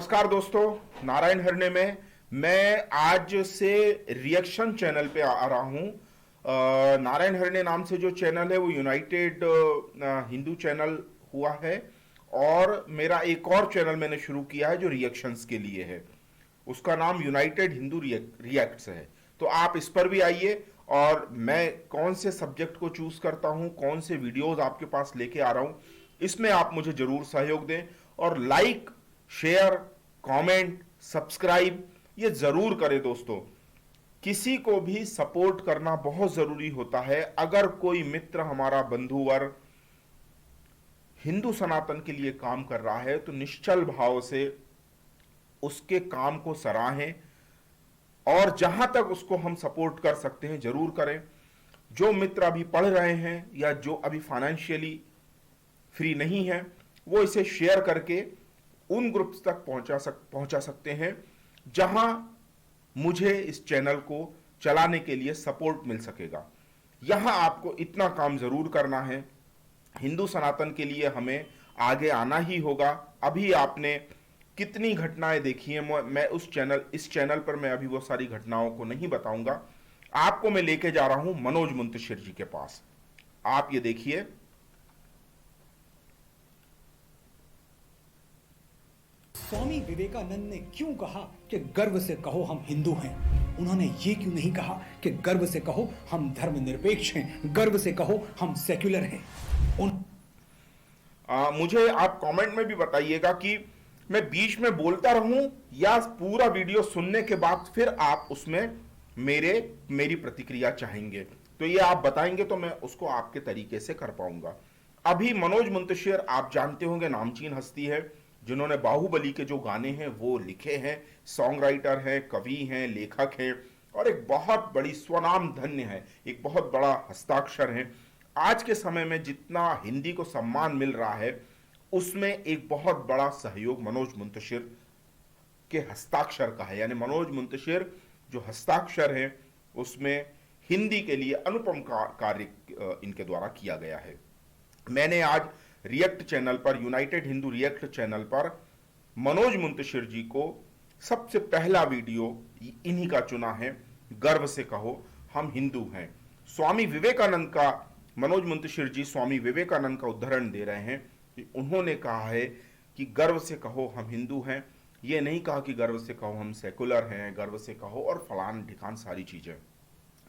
नमस्कार दोस्तों, नारायण हरणे में मैं आज से रिएक्शन चैनल पे आ रहा हूँ। नारायण हरणे नाम से जो चैनल है वो यूनाइटेड हिंदू चैनल हुआ है और मेरा एक और चैनल मैंने शुरू किया है जो रिएक्शंस के लिए है। उसका नाम यूनाइटेड हिंदू रिएक्ट्स है। तो आप इस पर भी आइए और मैं कौन से सब्जेक्ट को चूज करता हूँ, कौन से वीडियोस आपके पास लेके आ रहा हूँ, इसमें आप मुझे जरूर सहयोग दें और लाइक, शेयर, कमेंट, सब्सक्राइब ये जरूर करें दोस्तों। किसी को भी सपोर्ट करना बहुत जरूरी होता है। अगर कोई मित्र, हमारा बंधुवर हिंदू सनातन के लिए काम कर रहा है तो निश्चल भाव से उसके काम को सराहें और जहां तक उसको हम सपोर्ट कर सकते हैं जरूर करें। जो मित्र अभी पढ़ रहे हैं या जो अभी फाइनेंशियली फ्री नहीं है वो इसे शेयर करके उन ग्रुप्स तक पहुंचा सकते हैं जहां मुझे इस चैनल को चलाने के लिए सपोर्ट मिल सकेगा। यहां आपको इतना काम जरूर करना है, हिंदू सनातन के लिए हमें आगे आना ही होगा। अभी आपने कितनी घटनाएं देखी हैं, मैं इस चैनल पर मैं अभी वो सारी घटनाओं को नहीं बताऊंगा। आपको मैं लेके जा रहा हूं मनोज मुंतशिर जी के पास। आप ये देखिए। स्वामी विवेकानंद ने क्यों कहा कि गर्व से कहो हम हिंदू हैं? उन्होंने ये क्यों नहीं कहा कि गर्व से कहो हम धर्मनिरपेक्ष हैं, गर्व से कहो हम सेक्युलर हैं? मुझे आप कमेंट में भी बताइएगा कि मैं बीच में बोलता रहूं या पूरा वीडियो सुनने के बाद फिर आप उसमें मेरी प्रतिक्रिया चाहेंगे, तो ये आप बताएंगे तो मैं उसको आपके तरीके से कर पाऊंगा। अभी मनोज मुंतशिर आप जानते होंगे, नामचीन हस्ती है जिन्होंने बाहुबली के जो गाने हैं वो लिखे हैं, सॉन्ग राइटर हैं, कवि हैं, लेखक हैं और एक बहुत बड़ी स्वनाम धन्य है, एक बहुत बड़ा हस्ताक्षर है। आज के समय में जितना हिंदी को सम्मान मिल रहा है उसमें एक बहुत बड़ा सहयोग मनोज मुंतशिर के हस्ताक्षर का है। यानी मनोज मुंतशिर जो हस्ताक्षर है उसमें हिंदी के लिए अनुपम कार्य इनके द्वारा किया गया है। मैंने आज रिएक्ट चैनल पर, यूनाइटेड हिंदू रिएक्ट चैनल पर मनोज मुंतशिर जी को सबसे पहला वीडियो इन्हीं का चुना है, गर्व से कहो हम हिंदू हैं। स्वामी विवेकानंद का, मनोज मुंतशिर जी स्वामी विवेकानंद का उदाहरण दे रहे हैं। उन्होंने कहा है कि गर्व से कहो हम हिंदू हैं। ये नहीं कहा कि गर्व से कहो हम सेकुलर हैं, गर्व से कहो और फलान ढिकान सारी चीजें।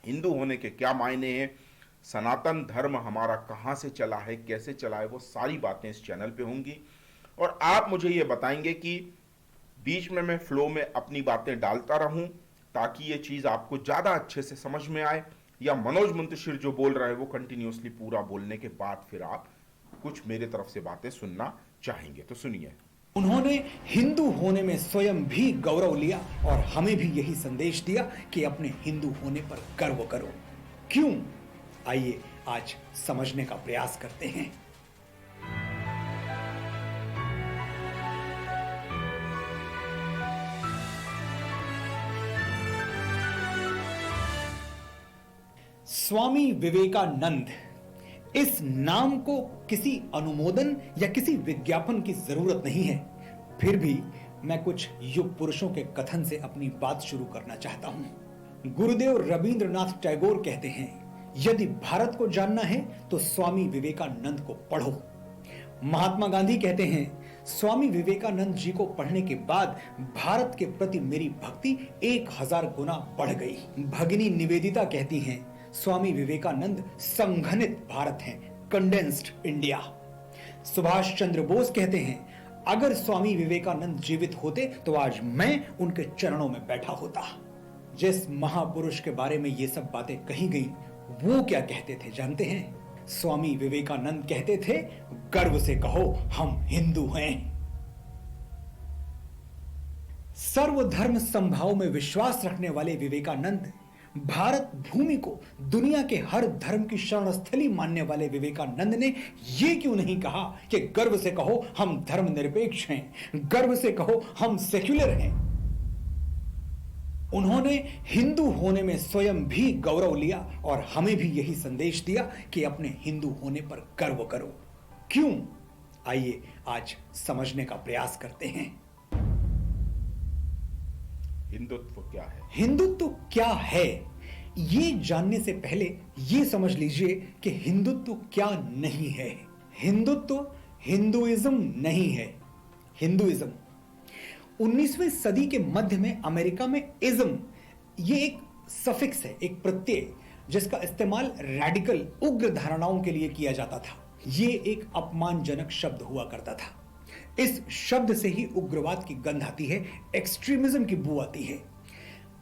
हिंदू होने के क्या मायने हैं, सनातन धर्म हमारा कहां से चला है, कैसे चला है, वो सारी बातें इस चैनल पे होंगी। और आप मुझे ये बताएंगे कि बीच में मैं फ्लो में अपनी बातें डालता रहूं ताकि ये चीज आपको ज्यादा अच्छे से समझ में आए, या मनोज मुंतशिर जो बोल रहा है वो कंटिन्यूअसली पूरा बोलने के बाद फिर आप कुछ मेरे तरफ से बातें सुनना चाहेंगे। तो सुनिए। उन्होंने हिंदू होने में स्वयं भी गौरव लिया और हमें भी यही संदेश दिया कि अपने हिंदू होने पर गर्व करो। क्यों? आइए आज समझने का प्रयास करते हैं। स्वामी विवेकानंद, इस नाम को किसी अनुमोदन या किसी विज्ञापन की जरूरत नहीं है, फिर भी मैं कुछ युग पुरुषों के कथन से अपनी बात शुरू करना चाहता हूं। गुरुदेव रविंद्रनाथ टैगोर कहते हैं, यदि भारत को जानना है तो स्वामी विवेकानंद को पढ़ो। महात्मा गांधी कहते हैं, स्वामी विवेकानंद जी को पढ़ने के बाद भारत के प्रति मेरी भक्ति 1000 गुना बढ़ गई। भगिनी निवेदिता कहती हैं, स्वामी विवेकानंद संघनित भारत हैं, कंडेंस्ड इंडिया। सुभाष चंद्र बोस कहते हैं, अगर स्वामी विवेकानंद जीवित होते तो आज मैं उनके चरणों में बैठा होता। जिस महापुरुष के बारे में ये सब बातें कही गई वो क्या कहते थे जानते हैं? स्वामी विवेकानंद कहते थे, गर्व से कहो हम हिंदू हैं। सर्वधर्म संभाव में विश्वास रखने वाले विवेकानंद, भारत भूमि को दुनिया के हर धर्म की शरणस्थली मानने वाले विवेकानंद ने यह क्यों नहीं कहा कि गर्व से कहो हम धर्मनिरपेक्ष हैं, गर्व से कहो हम सेक्युलर हैं? उन्होंने हिंदू होने में स्वयं भी गौरव लिया और हमें भी यही संदेश दिया कि अपने हिंदू होने पर गर्व करो। क्यों? आइए आज समझने का प्रयास करते हैं। हिंदुत्व क्या है? हिंदुत्व क्या है, ये जानने से पहले ये समझ लीजिए कि हिंदुत्व क्या नहीं है। हिंदुत्व हिंदुइज्म नहीं है। हिंदुइज्म 19वीं सदी के मध्य में अमेरिका में इज्म ये एक सफिक्स है, एक प्रत्यय जिसका इस्तेमाल रैडिकल उग्र धारणाओं के लिए किया जाता था। ये एक अपमानजनक शब्द हुआ करता था। इस शब्द से ही उग्रवाद की गंध आती है, एक्सट्रीमिज्म की बू आती है।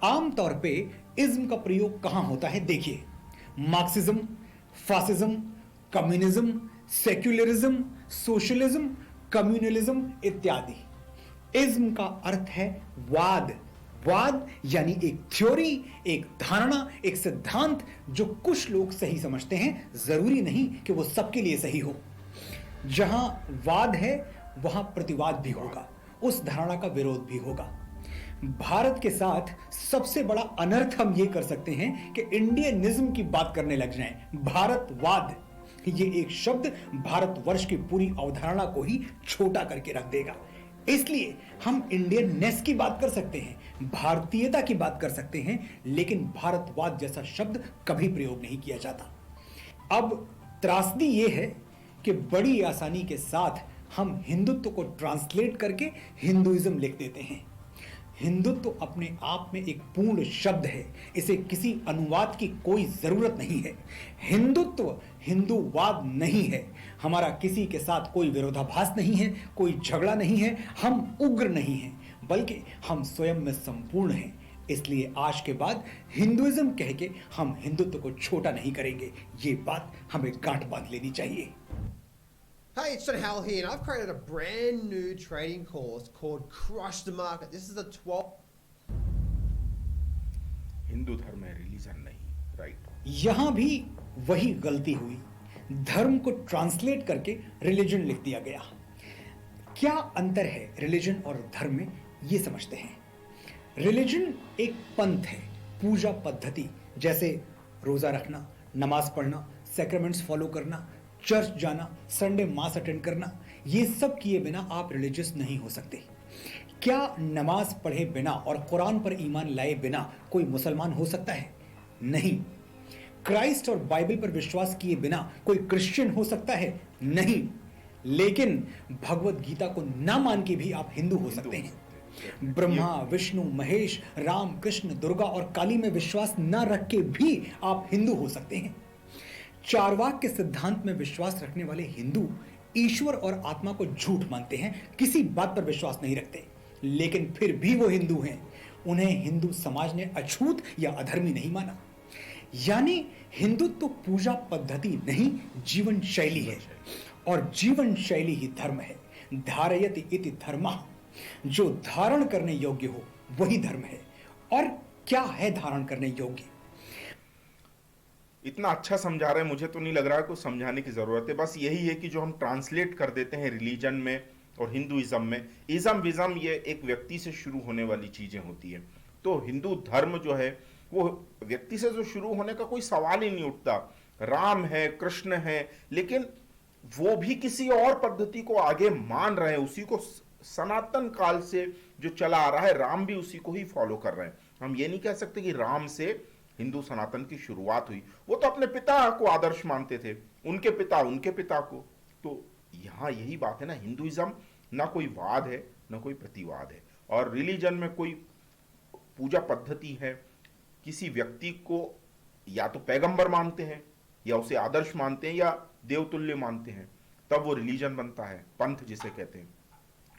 आमतौर पे इज्म का प्रयोग कहां होता है, देखिए, Marxism, fascism, communism, secularism, socialism, communalism इत्यादि। इज्म का अर्थ है वाद। वाद यानी एक थ्योरी, एक धारणा, एक सिद्धांत जो कुछ लोग सही समझते हैं, जरूरी नहीं कि वो सबके लिए सही हो। जहां वाद है वहां प्रतिवाद भी होगा, उस धारणा का विरोध भी होगा। भारत के साथ सबसे बड़ा अनर्थ हम ये कर सकते हैं कि इंडियनिज्म की बात करने लग जाएं। भारतवाद ये एक शब्द भारतवर्ष की पूरी अवधारणा को ही छोटा करके रख देगा। इसलिए हम इंडियननेस की बात कर सकते हैं, भारतीयता की बात कर सकते हैं, लेकिन भारतवाद जैसा शब्द कभी प्रयोग नहीं किया जाता। अब त्रासदी यह है कि बड़ी आसानी के साथ हम हिंदुत्व को ट्रांसलेट करके हिंदुइज्म लिख देते हैं। हिंदुत्व अपने आप में एक पूर्ण शब्द है, इसे किसी अनुवाद की कोई जरूरत नहीं है। हिंदुत्व हिंदूवाद नहीं है। हमारा किसी के साथ कोई विरोधाभास नहीं है, कोई झगड़ा नहीं है, हम उग्र नहीं हैं, बल्कि हम स्वयं में संपूर्ण हैं। इसलिए आज के बाद हिंदुइज्म कह के हम हिंदुत्व को छोटा नहीं करेंगे। ये बात हमें गांठ बांध लेनी चाहिए। Hey, it's John Howell here, and I've created a brand new trading course called Crush the Market. This is the 12th. Hindu धर्म है, रिलीजन नहीं, राइट? यहां भी वही गलती हुई, धर्म को ट्रांसलेट करके रिलीजन लिख दिया गया। क्या अंतर है रिलीजन और धर्म में, ये समझते हैं। रिलीजन एक पंथ है, पूजा पद्धति, जैसे रोजा रखना, नमाज पढ़ना, सैक्रामेंट्स फॉलो करना, चर्च जाना, संडे मास अटेंड करना। ये सब किए बिना आप रिलीजियस नहीं हो सकते। क्या नमाज पढ़े बिना और कुरान पर ईमान लाए बिना कोई मुसलमान हो सकता है? नहीं। क्राइस्ट और बाइबल पर विश्वास किए बिना कोई क्रिश्चियन हो सकता है? नहीं। लेकिन भगवत गीता को ना मान के भी आप हिंदू हो सकते हैं। ब्रह्मा, विष्णु, महेश, राम, कृष्ण, दुर्गा और काली में विश्वास ना रख के भी आप हिंदू हो सकते हैं। चारवाक के सिद्धांत में विश्वास रखने वाले हिंदू ईश्वर और आत्मा को झूठ मानते हैं, किसी बात पर विश्वास नहीं रखते, लेकिन फिर भी वो हिंदू हैं। उन्हें हिंदू समाज ने अछूत या अधर्मी नहीं माना। यानी हिंदुत्व तो पूजा पद्धति नहीं, जीवन शैली है, और जीवन शैली ही धर्म है। धारयति इति धर्मः, जो धारण करने योग्य हो वही धर्म है। और क्या है धारण करने योग्य? इतना अच्छा समझा रहे हैं, मुझे तो नहीं लग रहा है कुछ समझाने की जरूरत है। बस यही है कि जो हम ट्रांसलेट कर देते हैं रिलीजन में और हिंदुइज्म में, इज्म विज्म ये एक व्यक्ति से शुरू होने वाली चीजें होती है। तो हिंदू धर्म जो है वो व्यक्ति से जो शुरू होने का कोई सवाल ही नहीं उठता। राम है, कृष्ण है, लेकिन वो भी किसी और पद्धति को आगे मान रहे हैं, उसी को सनातन काल से जो चला आ रहा है, राम भी उसी को ही फॉलो कर रहे हैं। हम ये नहीं कह सकते कि राम से हिंदू सनातन की शुरुआत हुई। वो तो अपने पिता को आदर्श मानते थे, उनके पिता को। तो यहां यही बात है ना, हिंदुइज्म ना कोई वाद है ना कोई प्रतिवाद है, और रिलीजन में कोई पूजा पद्धति है, किसी व्यक्ति को या तो पैगंबर मानते हैं या उसे आदर्श मानते हैं या देवतुल्य मानते हैं, तब वो रिलीजन बनता है, पंथ जिसे कहते हैं।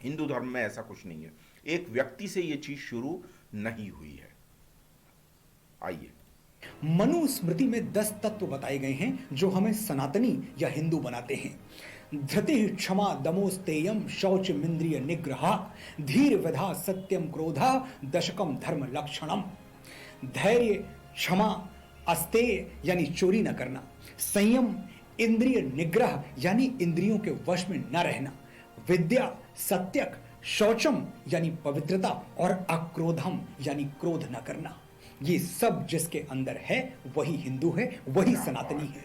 हिंदू धर्म में ऐसा कुछ नहीं है, एक व्यक्ति से ये चीज शुरू नहीं हुई है। आइए, मनुस्मृति में 10 तत्व बताए गए हैं जो हमें सनातनी या हिंदू बनाते हैं। धृति, क्षमा, दमोस्तेयम, शौचमिंद्रिय निग्रह, धीर विधा, सत्यम, क्रोधा, दशकम धर्म लक्षणम। धैर्य, क्षमा, अस्तेय यानी चोरी न करना, संयम, इंद्रिय निग्रह यानी इंद्रियों के वश में न रहना, विद्या, सत्यक, शौचम यानी पवित्रता, और अक्रोधम यानी क्रोध न करना। ये सब जिसके अंदर है वही हिंदू है, वही सनातनी है।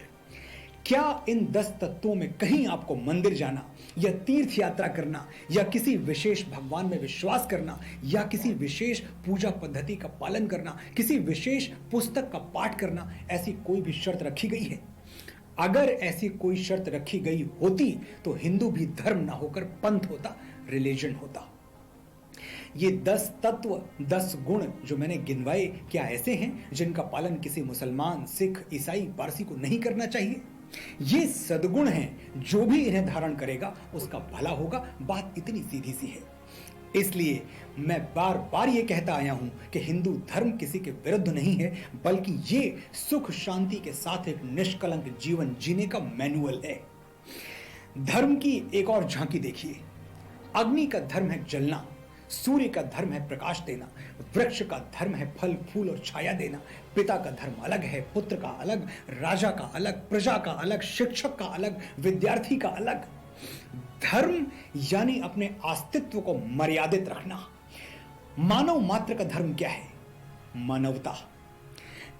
क्या इन 10 तत्वों में कहीं आपको मंदिर जाना या तीर्थ यात्रा करना या किसी विशेष भगवान में विश्वास करना या किसी विशेष पूजा पद्धति का पालन करना, किसी विशेष पुस्तक का पाठ करना, ऐसी कोई भी शर्त रखी गई है? अगर ऐसी कोई शर्त रखी गई होती तो हिंदू भी धर्म ना होकर पंथ होता, रिलीजन होता। ये 10 तत्व, 10 गुण जो मैंने गिनवाए, क्या ऐसे हैं जिनका पालन किसी मुसलमान, सिख, ईसाई, पारसी को नहीं करना चाहिए? ये सद्गुण हैं, जो भी इन्हें धारण करेगा उसका भला होगा। बात इतनी सीधी सी है। इसलिए मैं बार बार ये कहता आया हूं कि हिंदू धर्म किसी के विरुद्ध नहीं है, बल्कि ये सुख शांति के साथ एक निष्कलंक जीवन जीने का मैनुअल है। धर्म की एक और झांकी देखिए। अग्नि का धर्म है जलना, सूर्य का धर्म है प्रकाश देना, वृक्ष का धर्म है फल फूल और छाया देना, पिता का धर्म अलग है, पुत्र का अलग, राजा का अलग, प्रजा का अलग, शिक्षक का अलग, विद्यार्थी का अलग। धर्म यानी अपने अस्तित्व को मर्यादित रखना। मानव मात्र का धर्म क्या है? मानवता।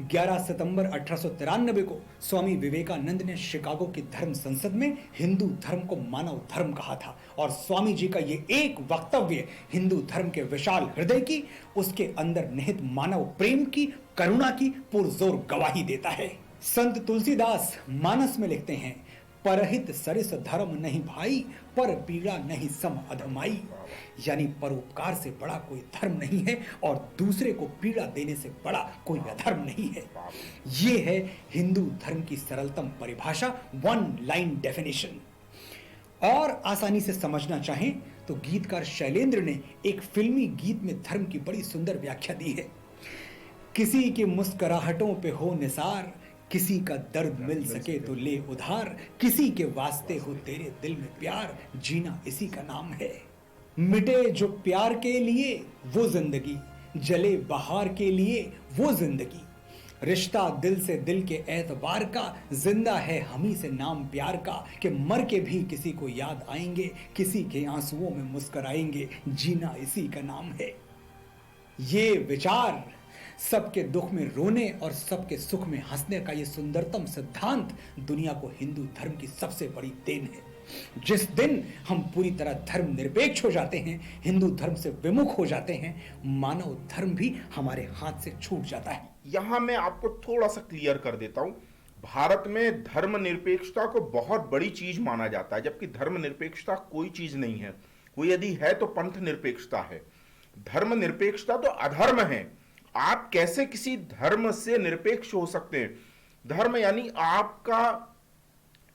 11 सितंबर 1893 को स्वामी विवेकानंद ने शिकागो की धर्म संसद में हिंदू धर्म को मानव धर्म कहा था, और स्वामी जी का ये एक वक्तव्य हिंदू धर्म के विशाल हृदय की, उसके अंदर निहित मानव प्रेम की, करुणा की पुरजोर गवाही देता है। संत तुलसीदास मानस में लिखते हैं, परहित सरिस धर्म नहीं भाई, पर पीड़ा नहीं सम अधमाई। यानी परोपकार से बड़ा कोई धर्म नहीं है और दूसरे को पीड़ा देने से बड़ा कोई अधर्म नहीं है। ये है हिंदू धर्म की सरलतम परिभाषा, वन लाइन डेफिनेशन। और आसानी से समझना चाहें तो गीतकार शैलेंद्र ने एक फिल्मी गीत में धर्म की बड़ी सुंदर व्याख्या दी है। किसी की मुस्कुराहटों पे हो निसार, किसी का दर्द मिल सके तो ले उधार, किसी के वास्ते हो तेरे दिल में प्यार, जीना इसी का नाम है। मिटे जो प्यार के लिए वो जिंदगी, जले बहार के लिए वो जिंदगी, रिश्ता दिल से दिल के एतबार का, जिंदा है हमी से नाम प्यार का, कि मर के भी किसी को याद आएंगे, किसी के आंसुओं में मुस्कुराएंगे, जीना इसी का नाम है। ये विचार, सबके दुख में रोने और सबके सुख में हंसने का ये सुंदरतम सिद्धांत दुनिया को हिंदू धर्म की सबसे बड़ी देन है। जिस दिन हम पूरी तरह धर्म निरपेक्ष हो जाते हैं, हिंदू धर्म से विमुख हो जाते हैं, मानव धर्म भी हमारे हाथ से छूट जाता है। यहां मैं आपको थोड़ा सा क्लियर कर देता हूं। भारत में धर्म निरपेक्षता को बहुत बड़ी चीज माना जाता है, जबकि धर्म निरपेक्षता कोई चीज नहीं है। कोई यदि है तो पंथ निरपेक्षता है। धर्म निरपेक्षता तो अधर्म है। आप कैसे किसी धर्म से निरपेक्ष हो सकते हैं? धर्म यानी आपका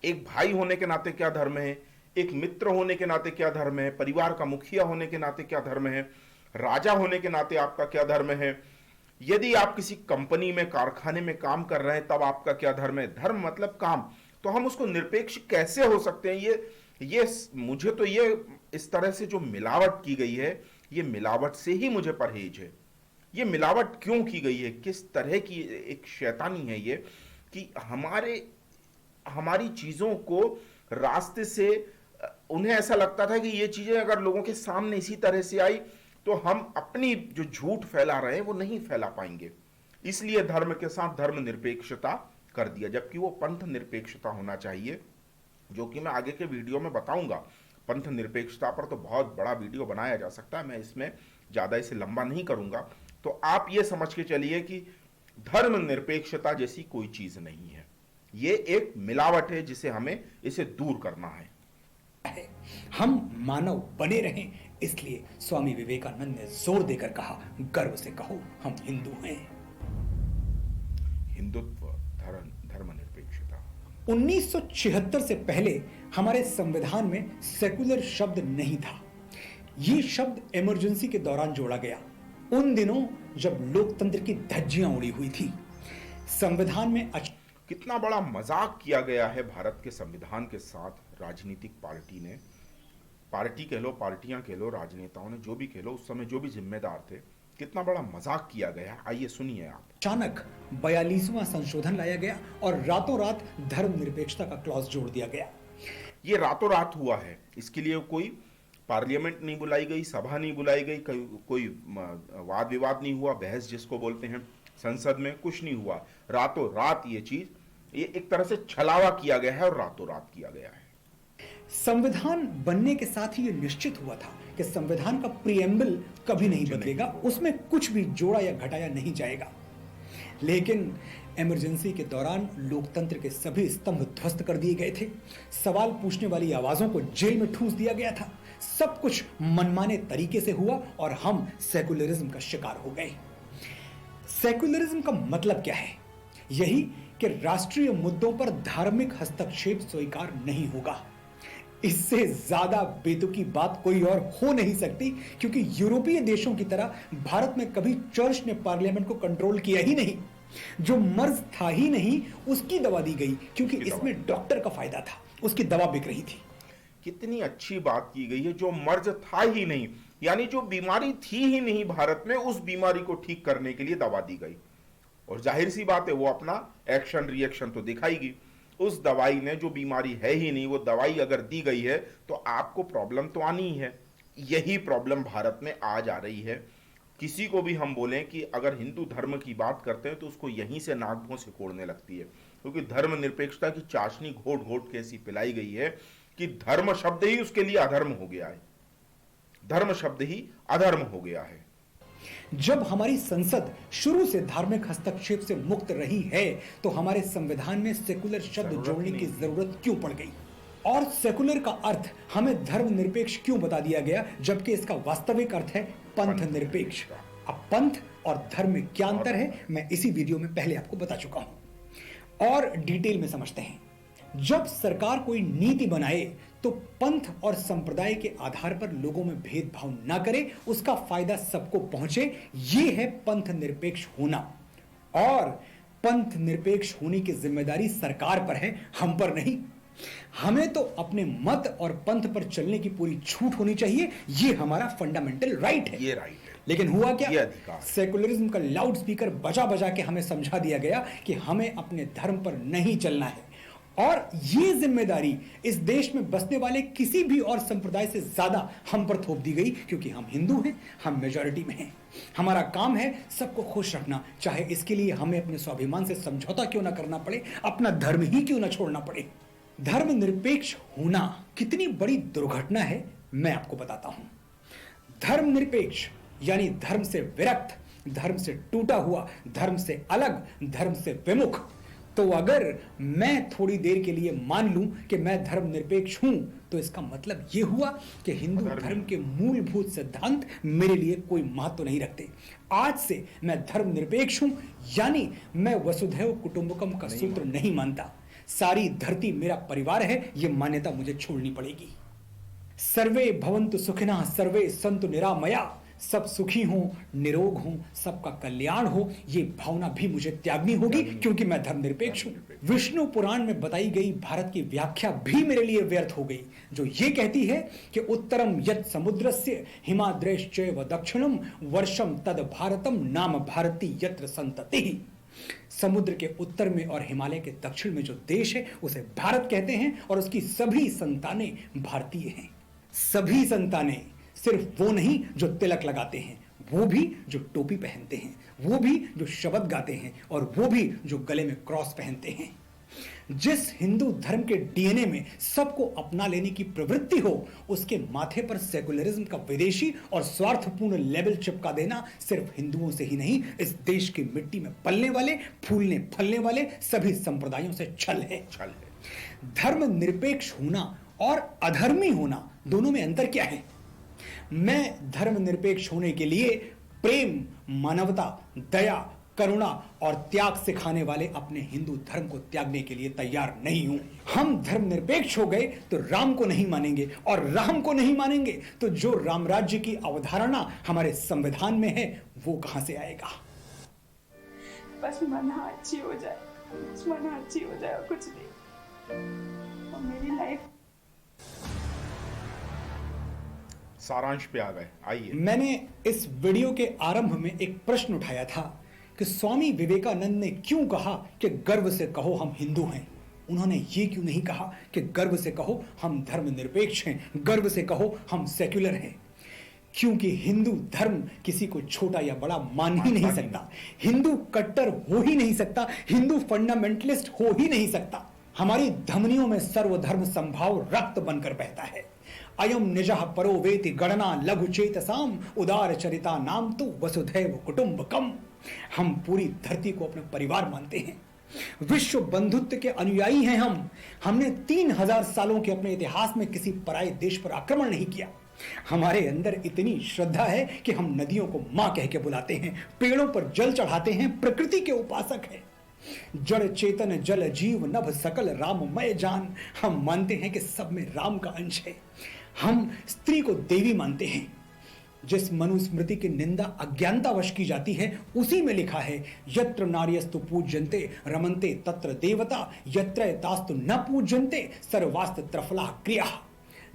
एक भाई होने के नाते क्या धर्म है, एक मित्र होने के नाते क्या धर्म है, परिवार का मुखिया होने के नाते क्या धर्म है, राजा होने के नाते आपका क्या धर्म है, यदि आप किसी कंपनी में, कारखाने में काम कर रहे हैं तब आपका क्या धर्म है। धर्म मतलब काम। तो हम उसको निरपेक्ष कैसे हो सकते हैं? ये मुझे तो ये इस तरह से जो मिलावट की गई है, ये मिलावट से ही मुझे परहेज है। ये मिलावट क्यों की गई है? किस तरह की एक शैतानी है ये कि हमारी चीजों को रास्ते से, उन्हें ऐसा लगता था कि ये चीजें अगर लोगों के सामने इसी तरह से आई तो हम अपनी जो झूठ फैला रहे हैं वो नहीं फैला पाएंगे। इसलिए धर्म के साथ धर्म निरपेक्षता कर दिया, जबकि वो पंथ निरपेक्षता होना चाहिए, जो कि मैं आगे के वीडियो में बताऊंगा। पंथ निरपेक्षता पर तो बहुत बड़ा वीडियो बनाया जा सकता है, मैं इसमें ज्यादा इसे लंबा नहीं करूंगा। तो आप ये समझ के चलिए कि धर्म निरपेक्षता जैसी कोई चीज नहीं है। ये एक मिलावट है जिसे हमें इसे दूर करना है। हम मानव बने रहें, इसलिए स्वामी विवेकानंद ने जोर देकर कहा, गर्व से कहो हम हिंदू हैं। हिंदुत्व, धर्म निरपेक्षता। 1976 से पहले हमारे संविधान में सेकुलर शब्द नहीं था। ये शब्द इमरजेंसी के दौरान जोड़ा गया, उन दिनों जब लोकतंत्र की धज्जियां उड़ी हुई थी। संविधान में कितना बड़ा मजाक किया गया है भारत के संविधान के साथ राजनीतिक पार्टी ने, पार्टी कह लो, पार्टियां कह लो, राजनेताओं ने, जो भी कह लो, उस समय जो भी जिम्मेदार थे, कितना बड़ा मजाक किया गया। आइए सुनिए आप। अचानक 42वां संशोधन लाया गया और रातों रात धर्म निरपेक्षता का क्लॉज जोड़ दिया गया। ये रातों रात हुआ है, इसके लिए कोई पार्लियामेंट नहीं बुलाई गई, सभा नहीं बुलाई गई, कोई वाद विवाद नहीं हुआ, बहस जिसको बोलते हैं, संसद में कुछ नहीं हुआ। रातों रात ये चीज ये एक तरह से छलावा किया गया है और रातों रात किया गया है। संविधान बनने के साथ ही यह निश्चित हुआ था कि संविधान का प्रीएम्बल कभी नहीं बदलेगा, उसमें कुछ भी जोड़ा या घटाया नहीं जाएगा। लेकिन इमरजेंसी के दौरान लोकतंत्र के सभी स्तंभ ध्वस्त कर दिए गए थे, सवाल पूछने वाली आवाजों को जेल में ठूस दिया गया था, सब कुछ मनमाने तरीके से हुआ और हम सेकुलरिज्म का शिकार हो गए। सेकुलरिज्म का मतलब क्या है? यही कि राष्ट्रीय मुद्दों पर धार्मिक हस्तक्षेप स्वीकार नहीं होगा। इससे ज्यादा बेतुकी बात कोई और हो नहीं सकती, क्योंकि यूरोपीय देशों की तरह भारत में कभी चर्च ने पार्लियामेंट को कंट्रोल किया ही नहीं। जो मर्ज था ही नहीं उसकी दवा दी गई, क्योंकि इसमें डॉक्टर का फायदा था, उसकी दवा बिक रही थी। कितनी अच्छी बात की गई है, जो मर्ज था ही नहीं, यानी जो बीमारी थी ही नहीं भारत में, उस बीमारी को ठीक करने के लिए दवा दी गई। और जाहिर सी बात है वो अपना एक्शन रिएक्शन तो दिखाएगी। उस दवाई ने, जो बीमारी है ही नहीं, वो दवाई अगर दी गई है तो आपको प्रॉब्लम तो आनी ही है। यही प्रॉब्लम भारत में आज आ रही है। किसी को भी हम बोलें कि अगर हिंदू धर्म की बात करते हैं तो उसको यहीं से नाक भौं से कोड़ने लगती है, क्योंकि धर्मनिरपेक्षता की चाशनी घोट घोट के ऐसी पिलाई गई है कि धर्म शब्द ही उसके लिए अधर्म हो गया है। धर्म शब्द ही अधर्म हो गया है। जब हमारी संसद शुरू से धार्मिक हस्तक्षेप से मुक्त रही है तो हमारे संविधान में सेकुलर शब्द जोड़ने की जरूरत क्यों पड़ गई? और सेकुलर का अर्थ हमें धर्मनिरपेक्ष क्यों बता दिया गया, जबकि इसका वास्तविक अर्थ है पंथ निरपेक्ष? अब पंथ और धर्म में क्या अंतर है, मैं इसी वीडियो में पहले आपको बता चुका हूं। और डिटेल में समझते हैं। जब सरकार कोई नीति बनाए तो पंथ और संप्रदाय के आधार पर लोगों में भेदभाव ना करे, उसका फायदा सबको पहुंचे, ये है पंथ निरपेक्ष होना। और पंथ निरपेक्ष होने की जिम्मेदारी सरकार पर है, हम पर नहीं। हमें तो अपने मत और पंथ पर चलने की पूरी छूट होनी चाहिए, ये हमारा फंडामेंटल राइट है। ये राइट है। लेकिन हुआ क्या? ये अधिकार। सेकुलरिज्म का लाउड स्पीकर बजा बजा के हमें समझा दिया गया कि हमें अपने धर्म पर नहीं चलना है, और ये जिम्मेदारी इस देश में बसने वाले किसी भी और संप्रदाय से ज्यादा हम पर थोप दी गई, क्योंकि हम हिंदू हैं, हम मेजॉरिटी में हैं। हमारा काम है सबको खुश रखना, चाहे इसके लिए हमें अपने स्वाभिमान से समझौता क्यों ना करना पड़े, अपना धर्म ही क्यों ना छोड़ना पड़े। धर्मनिरपेक्ष होना कितनी बड़ी दुर्घटना है, मैं आपको बताता हूं। धर्मनिरपेक्ष यानी धर्म से विरक्त, धर्म से टूटा हुआ, धर्म से अलग, धर्म से विमुख। तो अगर मैं थोड़ी देर के लिए मान लूं कि मैं धर्मनिरपेक्ष हूं, तो इसका मतलब यह हुआ कि हिंदू धर्म के मूलभूत सिद्धांत मेरे लिए कोई महत्व नहीं रखते। आज से मैं धर्मनिरपेक्ष हूं, यानी मैं वसुधैव कुटुंबकम का सूत्र नहीं मानता। सारी धरती मेरा परिवार है, यह मान्यता मुझे छोड़नी पड़ेगी। सर्वे भवन्तु सुखिनः, सर्वे सन्तु निरामया, सब सुखी हों, निरोग हों, सबका कल्याण हो, ये भावना भी मुझे त्यागनी होगी, क्योंकि मैं धर्मनिरपेक्ष हूं। विष्णु पुराण में बताई गई भारत की व्याख्या भी मेरे लिए व्यर्थ हो गई, जो ये कहती है कि उत्तरम यत् समुद्रस्य हिमाद्रैश्चैव दक्षिणम वर्षम तद भारतम नाम भारती यत्र संततिः। समुद्र के उत्तर में और हिमालय के दक्षिण में जो देश है उसे भारत कहते हैं, और उसकी सभी संतानें भारतीय हैं। सभी संतानें, सिर्फ वो नहीं जो तिलक लगाते हैं, वो भी जो टोपी पहनते हैं, वो भी जो शब्द गाते हैं, और वो भी जो गले में क्रॉस पहनते हैं। जिस हिंदू धर्म के डीएनए में सबको अपना लेने की प्रवृत्ति हो, उसके माथे पर सेकुलरिज्म का विदेशी और स्वार्थपूर्ण लेबल चिपका देना सिर्फ हिंदुओं से ही नहीं, इस देश की मिट्टी में पलने वाले, फूलने फलने वाले सभी संप्रदायों से छल है। धर्मनिरपेक्ष होना और अधर्मी होना, दोनों में अंतर क्या है? मैं धर्मनिरपेक्ष होने के लिए प्रेम, मानवता, दया, करुणा और त्याग सिखाने वाले अपने हिंदू धर्म को त्यागने के लिए तैयार नहीं हूं। हम धर्मनिरपेक्ष हो गए तो राम को नहीं मानेंगे, और राम को नहीं मानेंगे तो जो राम राज्य की अवधारणा हमारे संविधान में है वो कहां से आएगा? बस मना अच्छी हो जाए, मना अच्छी हो जाए, और कुछ नहीं। और मेरी लाइफ सारांश पे आ गए। आइए, मैंने इस वीडियो के आरंभ में एक प्रश्न उठाया था कि स्वामी विवेकानंद ने क्यों कहा कि गर्व से कहो हम हिंदू हैं। उन्होंने ये क्यों नहीं कहा कि गर्व से कहो हम धर्मनिरपेक्ष हैं, गर्व से कहो हम सेक्युलर हैं? क्योंकि हिंदू धर्म किसी को छोटा या बड़ा मान ही नहीं सकता। हिंदू कट्टर हो ही नहीं सकता, हिंदू फंडामेंटलिस्ट हो ही नहीं सकता। हमारी धमनियों में सर्वधर्म संभाव रक्त बनकर बहता है। अयम निजः परो वेति गणना लघु चेतसाम उदार चरिता नाम तो वसुधैव कुटुंबकम। हम पूरी धरती को अपना परिवार मानते हैं, विश्व बंधुत्व के अनुयायी हैं हम। हमने 3000 सालों के अपने इतिहास में किसी पराये देश पर आक्रमण नहीं किया। हमारे अंदर इतनी श्रद्धा है कि हम नदियों को मां कह के बुलाते हैं, पेड़ों पर जल चढ़ाते हैं, प्रकृति के उपासक हैं। जड़ चेतन जल जीव नभ सकल राममय जान। हम मानते हैं कि सब में राम का अंश है। हम स्त्री को देवी मानते हैं। जिस मनुस्मृति की निंदा अज्ञानतावश की जाती है उसी में लिखा है, यत्र नार्यस्तु पूज्यन्ते रमन्ते तत्र देवता, यत्र तास्तु न पूज्यन्ते सर्वास्त त्रफला क्रिया।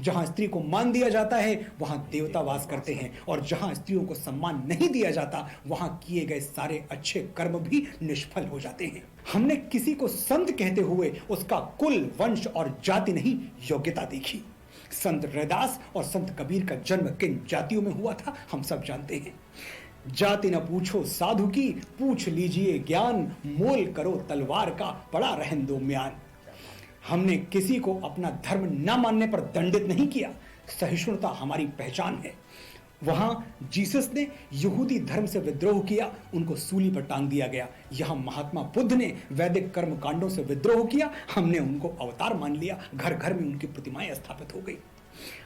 जहां स्त्री को मान दिया जाता है वहां देवता वास करते हैं, और जहां स्त्रियों को सम्मान नहीं दिया जाता वहां किए गए सारे अच्छे कर्म भी निष्फल हो जाते हैं। हमने किसी को संत कहते हुए उसका कुल, वंश और जाति नहीं, योग्यता देखी। संत रैदास और संत कबीर का जन्म किन जातियों में हुआ था हम सब जानते हैं। जाति न पूछो साधु की, पूछ लीजिए ज्ञान, मोल करो तलवार का, पड़ा रहन दो म्यान। हमने किसी को अपना धर्म न मानने पर दंडित नहीं किया। सहिष्णुता हमारी पहचान है। वहां जीसस ने यहूदी धर्म से विद्रोह किया, उनको सूली पर टांग दिया गया। यहां महात्मा बुद्ध ने वैदिक कर्म कांडों से विद्रोह किया, हमने उनको अवतार मान लिया। घर घर में उनकी प्रतिमाएं स्थापित हो गई।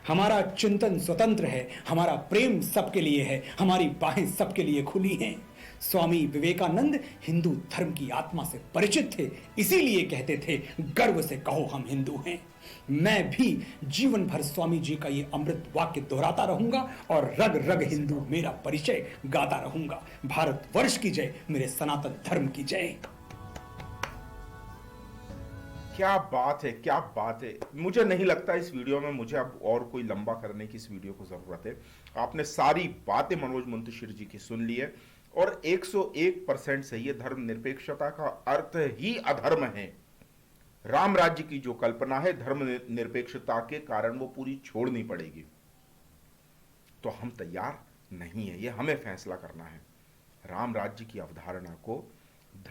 हमारा चिंतन स्वतंत्र है, हमारा प्रेम सबके लिए है, हमारी बाहें सबके लिए खुली हैं। स्वामी विवेकानंद हिंदू धर्म की आत्मा से परिचित थे, इसीलिए कहते थे, गर्व से कहो हम हिंदू हैं। मैं भी जीवन भर स्वामी जी का ये अमृत वाक्य दोहराता रहूंगा और रग रग हिंदू मेरा परिचय गाता रहूंगा। भारत वर्ष की जय, मेरे सनातन धर्म की जय। क्या बात है, क्या बात है। मुझे नहीं लगता इस वीडियो में मुझे अब और कोई लंबा करने की इस वीडियो को जरूरत है। आपने सारी बातें मनोज मुंतशिर जी की सुन ली है, और 101% सही है। धर्मनिरपेक्षता का अर्थ ही अधर्म है। राम राज्य की जो कल्पना है धर्मनिरपेक्षता के कारण वो पूरी छोड़नी पड़ेगी। तो हम तैयार नहीं है, ये हमें फैसला करना है। राम राज्य की अवधारणा को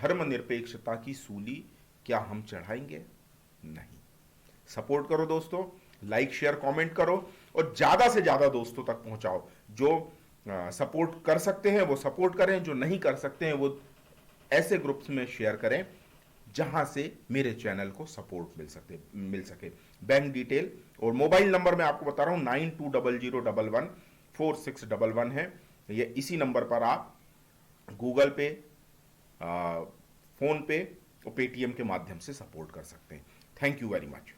धर्मनिरपेक्षता की सूली क्या हम चढ़ाएंगे? नहीं। सपोर्ट करो दोस्तों, लाइक शेयर कमेंट करो, और ज्यादा से ज्यादा दोस्तों तक पहुंचाओ। जो सपोर्ट कर सकते हैं वो सपोर्ट करें, जो नहीं कर सकते हैं वो ऐसे ग्रुप्स में शेयर करें जहां से मेरे चैनल को सपोर्ट मिल सके। बैंक डिटेल और मोबाइल नंबर मैं आपको बता रहा हूं 9200114611 है। ये इसी नंबर पर आप गूगल पे, फोन पे और पेटीएम के माध्यम से सपोर्ट कर सकते हैं। Thank you very much.